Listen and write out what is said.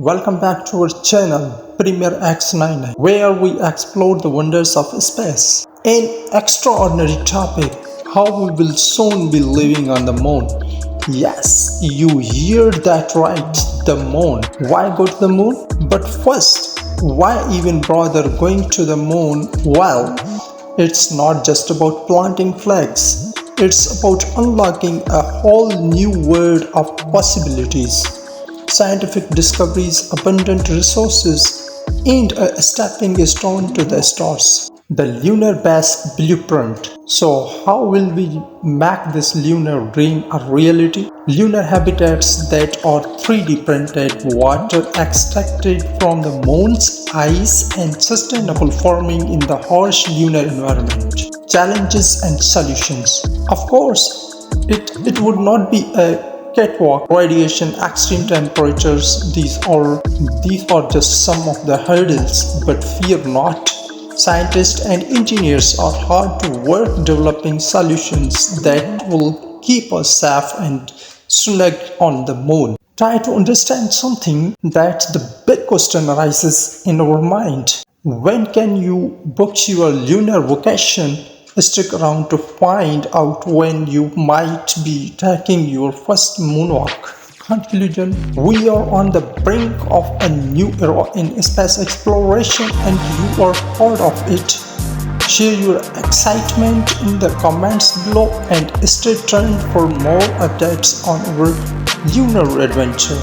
Welcome back to our channel Premier X99, where we explore the wonders of space. An extraordinary topic: how we will soon be living on the moon. Yes, you heard that right, the moon. Why go to the moon? But first, why even bother going to the moon? Well, it's not just about planting flags. It's about unlocking a whole new world of possibilities. Scientific discoveries, abundant resources, and a stepping stone to the stars. The Lunar Base Blueprint. So, how will we make this lunar dream a reality? Lunar habitats that are 3D printed, water extracted from the moon's ice, and sustainable farming in the harsh lunar environment. Challenges and solutions. Of course, it would not be a catwalk. Radiation, extreme temperatures, these are just some of the hurdles, but fear not. Scientists and engineers are hard to work developing solutions that will keep us safe and snug on the moon. Try to understand something that the big question arises in our mind. When can you book your lunar vacation? Stick around to find out when you might be taking your first moonwalk. Conclusion: we are on the brink of a new era in space exploration, and you are part of it. Share your excitement in the comments below and stay tuned for more updates on our lunar adventure.